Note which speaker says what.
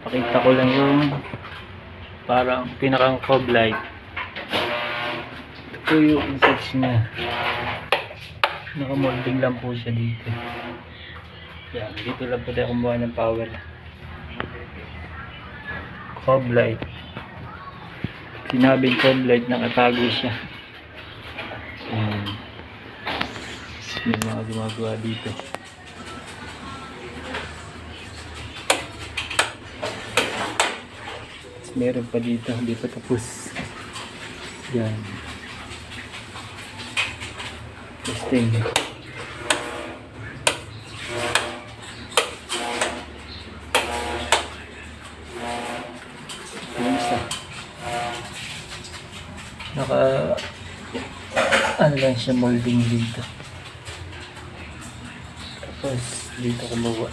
Speaker 1: Pakita ko lang yung parang pinakang cob light. Ito po yung insets niya. Nakamolding lang po siya dito. Yan, dito lang po tayo kumuha ng power. Cob light. Sinabing cob light, nakatago siya. Yan. May mga gumagawa dito. Meron pa dito, hindi pa tapos. Yan. Testing. Yung isa. Ano lang siya, molding dito. Tapos dito kumuha.